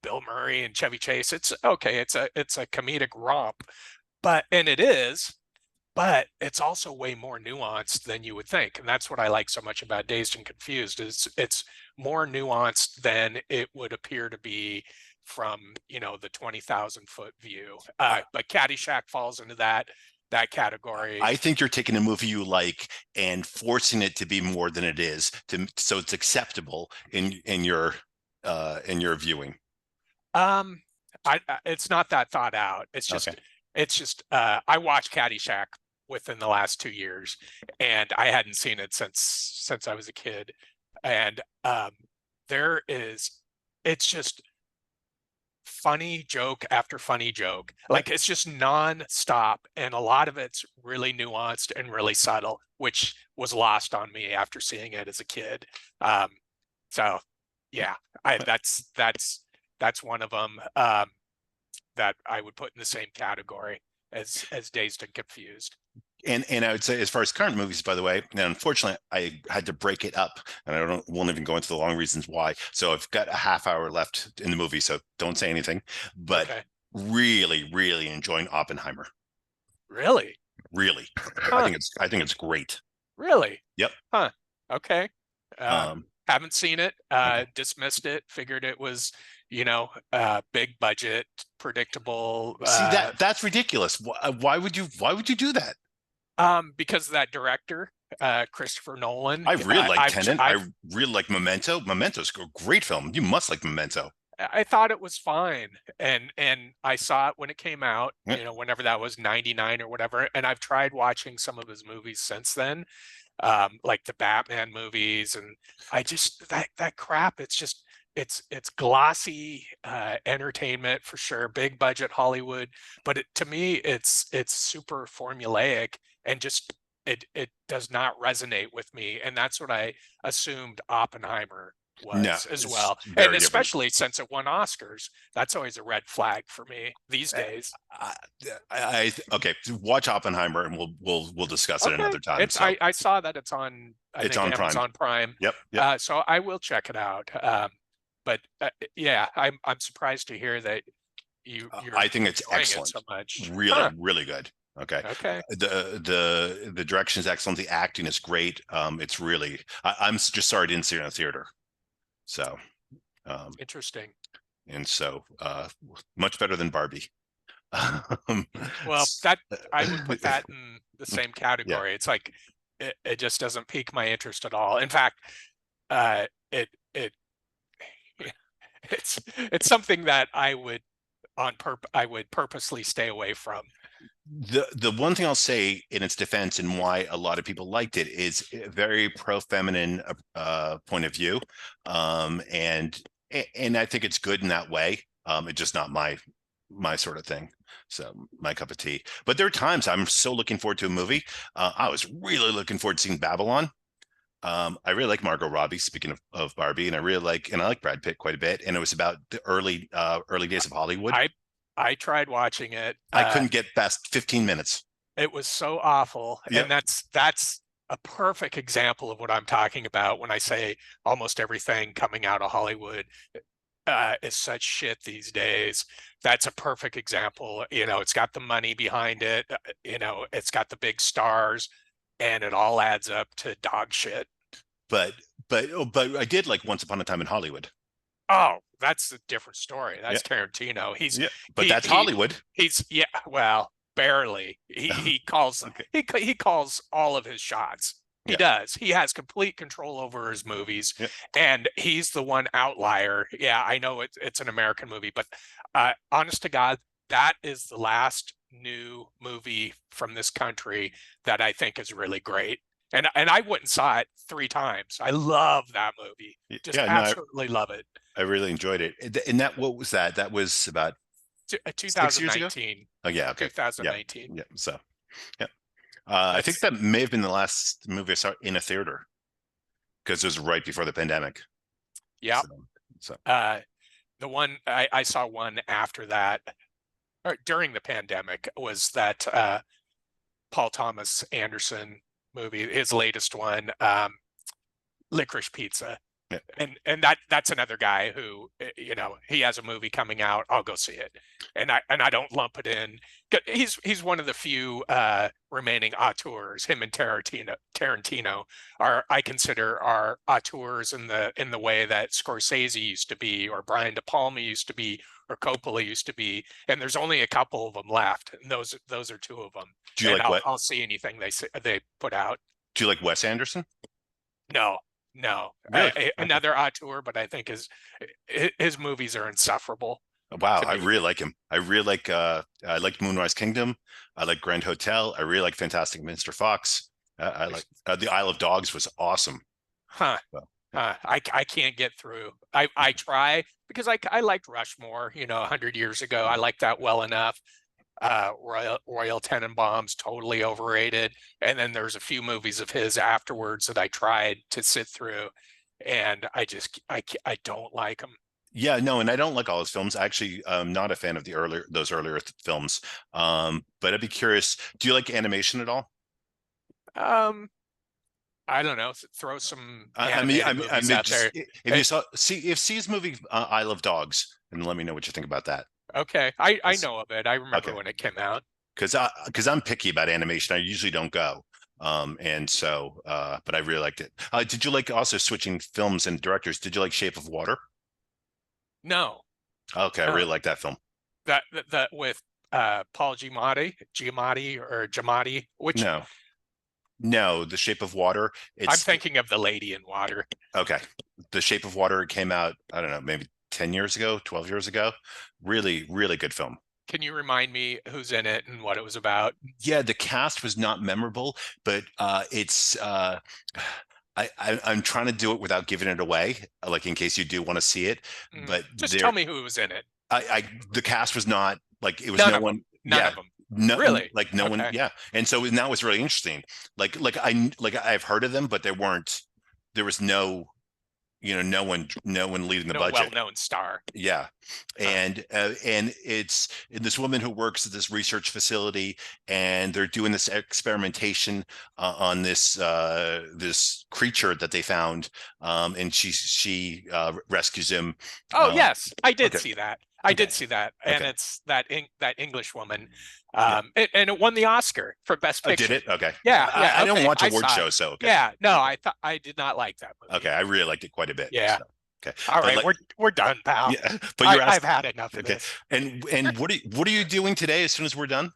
[SPEAKER 2] Bill Murray and Chevy Chase. It's okay. It's a comedic romp, and it is, but it's also way more nuanced than you would think. And that's what I like so much about Dazed and Confused is it's more nuanced than it would appear to be from, the 20,000-foot view.
[SPEAKER 1] I,
[SPEAKER 2] But Caddyshack falls into that category.
[SPEAKER 1] I think you're taking a movie you like and forcing it to be more than it is so it's acceptable in your viewing.
[SPEAKER 2] Um, it's not that thought out.
[SPEAKER 1] Okay.
[SPEAKER 2] It's just I watched Caddyshack within the last 2 years, and I hadn't seen it since I was a kid. And there is, it's just funny joke after funny joke.
[SPEAKER 1] Yeah.
[SPEAKER 2] Like it's just non-stop, and a lot of it's really nuanced and really subtle, which was lost on me after seeing it as a kid. Um, so yeah, I that's one of them that I would put in the same category as Dazed and Confused.
[SPEAKER 1] And I would say, as far as current movies, by the way, and unfortunately, I had to break it up, and won't even go into the long reasons why. So I've got a half hour left in the movie, so don't say anything. But
[SPEAKER 2] Okay,
[SPEAKER 1] really, really enjoying Oppenheimer.
[SPEAKER 2] really?
[SPEAKER 1] Really,
[SPEAKER 2] Huh?
[SPEAKER 1] I think it's great.
[SPEAKER 2] Really?
[SPEAKER 1] Yep.
[SPEAKER 2] Huh? Okay.
[SPEAKER 1] Um.
[SPEAKER 2] Haven't seen it.
[SPEAKER 1] Okay.
[SPEAKER 2] Dismissed it. Figured it was, big budget, predictable.
[SPEAKER 1] See that's ridiculous. Why would you do that?
[SPEAKER 2] Because of that director, Christopher Nolan.
[SPEAKER 1] I really like Tenet. I
[SPEAKER 2] I've
[SPEAKER 1] really like Memento. Memento's a great film. You must like Memento.
[SPEAKER 2] I thought it was fine, and I saw it when it came out,
[SPEAKER 1] Yeah.
[SPEAKER 2] whenever that was, 99 or whatever, and I've tried watching some of his movies since then, like the Batman movies, and I just that crap. It's just it's glossy entertainment for sure, big budget Hollywood, but to me it's super formulaic and just it does not resonate with me, and that's what I assumed Oppenheimer
[SPEAKER 1] No,
[SPEAKER 2] was as
[SPEAKER 1] it's
[SPEAKER 2] well, and
[SPEAKER 1] very different.
[SPEAKER 2] especially since it won Oscars. That's always a red flag for me these
[SPEAKER 1] I,
[SPEAKER 2] days.
[SPEAKER 1] okay, watch Oppenheimer, and we'll discuss it
[SPEAKER 2] Okay,
[SPEAKER 1] another time.
[SPEAKER 2] it's
[SPEAKER 1] So
[SPEAKER 2] I saw that it's on, I
[SPEAKER 1] it's
[SPEAKER 2] think,
[SPEAKER 1] on Prime.
[SPEAKER 2] Amazon Prime,
[SPEAKER 1] Yep, yep.
[SPEAKER 2] so I will check it out. But yeah, I'm surprised to hear that you're
[SPEAKER 1] I think it's
[SPEAKER 2] enjoying it so
[SPEAKER 1] excellent.
[SPEAKER 2] much.
[SPEAKER 1] Really,
[SPEAKER 2] Huh?
[SPEAKER 1] really good. Okay.
[SPEAKER 2] Okay,
[SPEAKER 1] The direction is excellent. The acting is great. It's really. I'm just sorry I didn't see it in a theater. So, um,
[SPEAKER 2] interesting.
[SPEAKER 1] and so much better than Barbie. Um,
[SPEAKER 2] Well, that I would put that in the same
[SPEAKER 1] yeah,
[SPEAKER 2] category. It's like it just doesn't pique my interest at all. In fact, it it's something that I would purposely stay away from.
[SPEAKER 1] the one thing I'll say in its defense and why a lot of people liked it is a very pro feminine point of view, and I think it's good in that way. It's just not my sort of thing. So my cup of tea. But there are times I'm so looking forward to a movie. I was really looking forward to seeing Babylon. I really like Margot Robbie. Speaking of Barbie, and I like Brad Pitt quite a bit. And it was about the early days of Hollywood.
[SPEAKER 2] I I tried watching it.
[SPEAKER 1] I couldn't get past 15 minutes.
[SPEAKER 2] It was so awful,
[SPEAKER 1] Yep.
[SPEAKER 2] and that's a perfect example of what I'm talking about when I say almost everything coming out of Hollywood is such shit these days. That's a perfect example. It's got the money behind it. It's got the big stars, and it all adds up to dog shit.
[SPEAKER 1] But but I did like Once Upon a Time in Hollywood.
[SPEAKER 2] Oh, that's a different story.
[SPEAKER 1] Yeah.
[SPEAKER 2] That's Tarantino.
[SPEAKER 1] Yeah. But
[SPEAKER 2] He
[SPEAKER 1] that's
[SPEAKER 2] he
[SPEAKER 1] Hollywood.
[SPEAKER 2] he's yeah, well, barely.
[SPEAKER 1] Okay.
[SPEAKER 2] He calls all of his shots. He
[SPEAKER 1] Yeah.
[SPEAKER 2] does. He has complete control over his movies,
[SPEAKER 1] Yeah.
[SPEAKER 2] and he's the one outlier. Yeah, I know it's an American movie, but honest to God, that is the last new movie from this country that I think is really great. And I went and saw it 3 times. I love that movie. Just
[SPEAKER 1] Yeah. No,
[SPEAKER 2] absolutely love it.
[SPEAKER 1] I really enjoyed it. And that what was that? That was about 6 years ago.
[SPEAKER 2] 2019.
[SPEAKER 1] Oh yeah. Okay. Yeah.
[SPEAKER 2] 2019.
[SPEAKER 1] Yeah. So yeah. I think
[SPEAKER 2] That's
[SPEAKER 1] that may have been the last movie I saw in a theater because it was right before the pandemic.
[SPEAKER 2] yeah.
[SPEAKER 1] So, so
[SPEAKER 2] The one I saw one after that, or during the pandemic, was that Paul Thomas Anderson movie, his latest one, Licorice Pizza.
[SPEAKER 1] yeah.
[SPEAKER 2] And that's another guy who, he has a movie coming out, I'll go see it, and I don't lump it in. He's one of the few remaining auteurs. Him and Tarantino are, I consider, are auteurs in the way that Scorsese used to be, or Brian De Palma used to be, or Coppola used to be. And there's only a couple of them left, and those are two of them.
[SPEAKER 1] Do you
[SPEAKER 2] And
[SPEAKER 1] like what?
[SPEAKER 2] I'll see anything they put out.
[SPEAKER 1] Do you like Wes Anderson?
[SPEAKER 2] No, no,
[SPEAKER 1] Really? Okay.
[SPEAKER 2] another auteur, but I think his movies are insufferable
[SPEAKER 1] Wow,
[SPEAKER 2] to
[SPEAKER 1] I
[SPEAKER 2] me.
[SPEAKER 1] really like him. I really like I like Moonrise Kingdom. I like Grand Hotel. I really like Fantastic Mr. Fox. I like The Isle of Dogs was awesome.
[SPEAKER 2] Huh.
[SPEAKER 1] So,
[SPEAKER 2] I can't get through. I try because I liked Rushmore, 100 years ago. I liked that well enough. Royal Tenenbaums, totally overrated. And then there's a few movies of his afterwards that I tried to sit through, and I don't like them.
[SPEAKER 1] yeah, no, and I don't like all his films. I actually am not a fan of those earlier films. But I'd be curious, do you like animation at all?
[SPEAKER 2] Um, I don't know. Throw some
[SPEAKER 1] I mean,
[SPEAKER 2] animated
[SPEAKER 1] I
[SPEAKER 2] movies
[SPEAKER 1] mean,
[SPEAKER 2] out
[SPEAKER 1] just
[SPEAKER 2] there.
[SPEAKER 1] if you see his movie Isle of Dogs, and let me know what you think about that.
[SPEAKER 2] Okay, I
[SPEAKER 1] 'Cause-
[SPEAKER 2] know of it. I remember
[SPEAKER 1] Okay,
[SPEAKER 2] when it came out.
[SPEAKER 1] because I'm picky about animation. I usually don't go. And so, but I really liked it. Did you like, also switching films and directors? Did you like Shape of Water?
[SPEAKER 2] No,
[SPEAKER 1] Okay, I really
[SPEAKER 2] no,
[SPEAKER 1] like that film.
[SPEAKER 2] that with Paul Giamatti, which
[SPEAKER 1] No, no, The Shape of Water.
[SPEAKER 2] I'm
[SPEAKER 1] It's
[SPEAKER 2] thinking of The Lady in Water.
[SPEAKER 1] okay. The Shape of Water came out, I don't know, maybe 10 years ago, 12 years ago. Really, really good film.
[SPEAKER 2] Can you remind me who's in it and what it was about?
[SPEAKER 1] Yeah, the cast was not memorable, but it's I'm trying to do it without giving it away, like in case you do want to see it. But
[SPEAKER 2] Just
[SPEAKER 1] there,
[SPEAKER 2] tell me who was in it.
[SPEAKER 1] I the cast was not like it was
[SPEAKER 2] None
[SPEAKER 1] no
[SPEAKER 2] of them.
[SPEAKER 1] one.
[SPEAKER 2] None
[SPEAKER 1] Yeah,
[SPEAKER 2] of them.
[SPEAKER 1] no,
[SPEAKER 2] Really?
[SPEAKER 1] like no one.
[SPEAKER 2] Okay.
[SPEAKER 1] Yeah, and so now it's really interesting. Like I've heard of them, but there weren't. There was no, no one leading the
[SPEAKER 2] No
[SPEAKER 1] budget.
[SPEAKER 2] well-known star.
[SPEAKER 1] Yeah,
[SPEAKER 2] Huh.
[SPEAKER 1] and it's this woman who works at this research facility, and they're doing this experimentation on this creature that they found, and she rescues him.
[SPEAKER 2] Oh
[SPEAKER 1] Um,
[SPEAKER 2] yes, I did
[SPEAKER 1] okay,
[SPEAKER 2] see that. I
[SPEAKER 1] okay,
[SPEAKER 2] did see that, and
[SPEAKER 1] okay.
[SPEAKER 2] it's that English woman,
[SPEAKER 1] Yeah.
[SPEAKER 2] and it won the Oscar for Best
[SPEAKER 1] Did
[SPEAKER 2] Picture.
[SPEAKER 1] it? Okay.
[SPEAKER 2] Yeah,
[SPEAKER 1] I
[SPEAKER 2] yeah,
[SPEAKER 1] don't
[SPEAKER 2] okay,
[SPEAKER 1] watch
[SPEAKER 2] I
[SPEAKER 1] award
[SPEAKER 2] saw it.
[SPEAKER 1] shows, so okay.
[SPEAKER 2] Yeah, no,
[SPEAKER 1] Okay.
[SPEAKER 2] I thought I did not like that
[SPEAKER 1] Okay.
[SPEAKER 2] movie.
[SPEAKER 1] I really liked it quite a bit.
[SPEAKER 2] Yeah.
[SPEAKER 1] So okay.
[SPEAKER 2] All
[SPEAKER 1] But
[SPEAKER 2] right,
[SPEAKER 1] like
[SPEAKER 2] we're done, pal.
[SPEAKER 1] yeah, but you're
[SPEAKER 2] I've
[SPEAKER 1] asked
[SPEAKER 2] had enough of
[SPEAKER 1] okay.
[SPEAKER 2] this.
[SPEAKER 1] And what are you doing today as soon as we're done?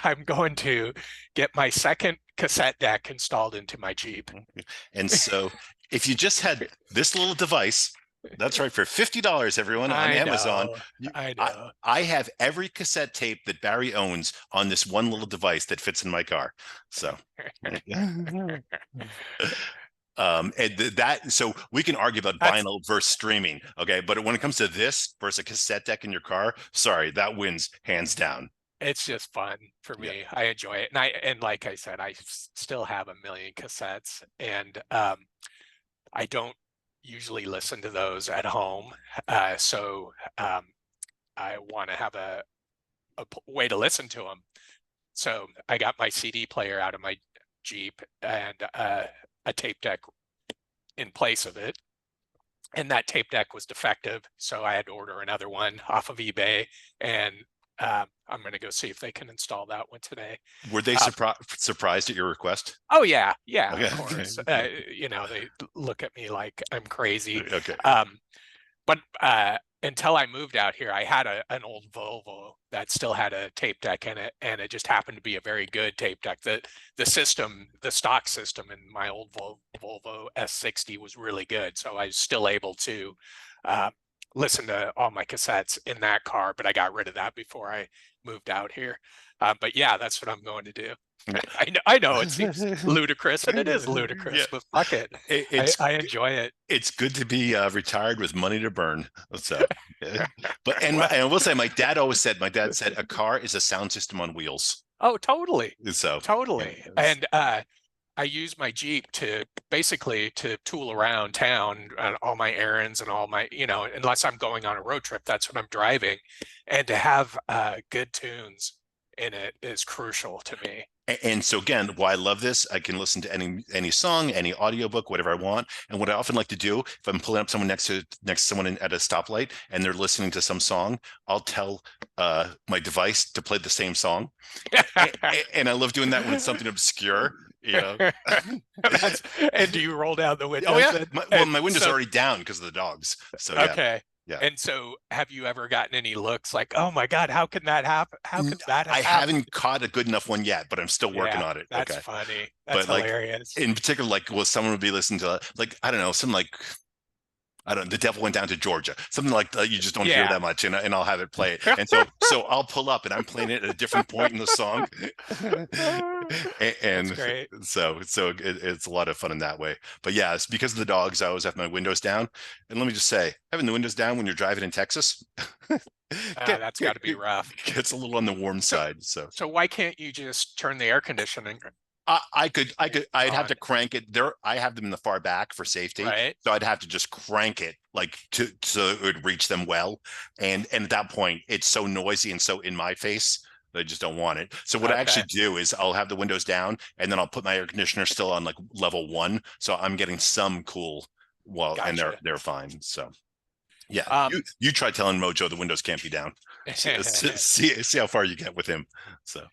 [SPEAKER 2] I'm going to get my second cassette deck installed into my Jeep.
[SPEAKER 1] And so if you just had this little device, that's right, for $50, everyone on
[SPEAKER 2] I
[SPEAKER 1] Amazon,
[SPEAKER 2] know,
[SPEAKER 1] you,
[SPEAKER 2] I
[SPEAKER 1] I,
[SPEAKER 2] know.
[SPEAKER 1] I have every cassette tape that Barry owns on this one little device that fits in my car. So and that so we can argue about
[SPEAKER 2] That's
[SPEAKER 1] vinyl versus streaming, okay? But when it comes to this versus a cassette deck in your car, sorry, that wins hands down.
[SPEAKER 2] it's just fun for
[SPEAKER 1] Yeah.
[SPEAKER 2] me. I enjoy it, and like I said, I still have a million cassettes, and I don't usually listen to those at home. So I want to have a way to listen to them. So I got my CD player out of my Jeep and a tape deck in place of it. And that tape deck was defective, so I had to order another one off of eBay. And I'm going to go see if they can install that one today.
[SPEAKER 1] Were they
[SPEAKER 2] Uh,
[SPEAKER 1] surprised at your request?
[SPEAKER 2] oh yeah, yeah,
[SPEAKER 1] Okay.
[SPEAKER 2] of course. They look at me like I'm crazy.
[SPEAKER 1] Okay.
[SPEAKER 2] But until I moved out here, I had an old Volvo that still had a tape deck in it, and it just happened to be a very good tape deck. The stock system in my old Volvo S60 was really good, so I was still able to uh, listen to all my cassettes in that car. But I got rid of that before I moved out here. But yeah, that's what I'm going to do. I know it seems ludicrous, and it is
[SPEAKER 1] Yeah.
[SPEAKER 2] ludicrous, but fuck it.
[SPEAKER 1] It's
[SPEAKER 2] I enjoy it.
[SPEAKER 1] it's good to be retired with money to burn. So, but and
[SPEAKER 2] Well,
[SPEAKER 1] I will say, my dad said a car is a sound system on wheels.
[SPEAKER 2] oh, totally.
[SPEAKER 1] So,
[SPEAKER 2] Totally. And I use my Jeep to basically to tool around town and all my errands and all my, unless I'm going on a road trip, that's what I'm driving. And to have good tunes in it is crucial to me.
[SPEAKER 1] and so again, why I love this, I can listen to any song, any audiobook, whatever I want. And what I often like to do, if I'm pulling up someone next to someone at a stoplight and they're listening to some song, I'll tell my device to play the same song. And I love doing that when it's something obscure, you know.
[SPEAKER 2] And do you roll down the
[SPEAKER 1] Oh
[SPEAKER 2] windows?
[SPEAKER 1] yeah. My window's
[SPEAKER 2] So,
[SPEAKER 1] already down because of the dogs. So yeah,
[SPEAKER 2] okay.
[SPEAKER 1] yeah.
[SPEAKER 2] And so have you ever gotten any looks like, oh my God, how can that happen? How could that have
[SPEAKER 1] I
[SPEAKER 2] happened?
[SPEAKER 1] haven't caught a good enough one yet, but I'm still working
[SPEAKER 2] Yeah,
[SPEAKER 1] on it.
[SPEAKER 2] that's
[SPEAKER 1] Okay.
[SPEAKER 2] funny. That's
[SPEAKER 1] But like
[SPEAKER 2] hilarious.
[SPEAKER 1] in particular, like someone would be listening to like I don't know, some like I don't know, the devil went down to Georgia, something like that you just don't hear
[SPEAKER 2] Yeah.
[SPEAKER 1] that much, and I'll have it play it. And so I'll pull up and I'm playing it at a different point in the song.
[SPEAKER 2] That's
[SPEAKER 1] And
[SPEAKER 2] great.
[SPEAKER 1] so it's a lot of fun in that way. But yeah, it's because of the dogs, I always have my windows down. And let me just say, having the windows down when you're driving in Texas
[SPEAKER 2] That's got to be rough.
[SPEAKER 1] gets a little on the warm
[SPEAKER 2] So,
[SPEAKER 1] side. So
[SPEAKER 2] so why can't you just turn the air conditioning
[SPEAKER 1] I'd have
[SPEAKER 2] on,
[SPEAKER 1] to crank it there. I have them in the far back for safety.
[SPEAKER 2] right?
[SPEAKER 1] So I'd have to just crank it like so it would reach them well. And at that point, it's so noisy and so in my face that I just don't want it. So what I
[SPEAKER 2] Okay,
[SPEAKER 1] actually do is I'll have the windows down and then I'll put my air conditioner still on like level 1. So I'm getting some cool and
[SPEAKER 2] gotcha.
[SPEAKER 1] they're fine. So yeah,
[SPEAKER 2] Um,
[SPEAKER 1] you try telling Mojo the windows can't be down. See how far you get with him. So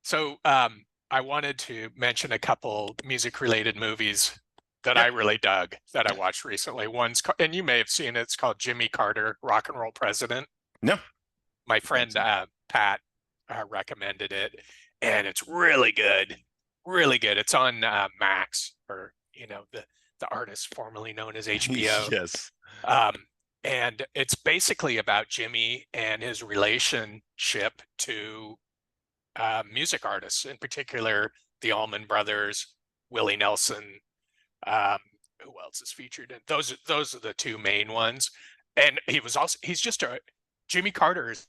[SPEAKER 2] so I wanted to mention a couple music related movies that I
[SPEAKER 1] yep.
[SPEAKER 2] really dug that I watched recently. And you may have seen it. It's called Jimmy Carter, Rock and Roll President.
[SPEAKER 1] No.
[SPEAKER 2] My friend Pat recommended it, and it's really good, really good. It's on Max, or the artist formerly known as HBO.
[SPEAKER 1] Yes.
[SPEAKER 2] Um, And it's basically about Jimmy and his relationship to music artists, in particular the Allman Brothers, Willie Nelson. Um, who else is featured? And those are the two main ones. And he's just a Jimmy Carter is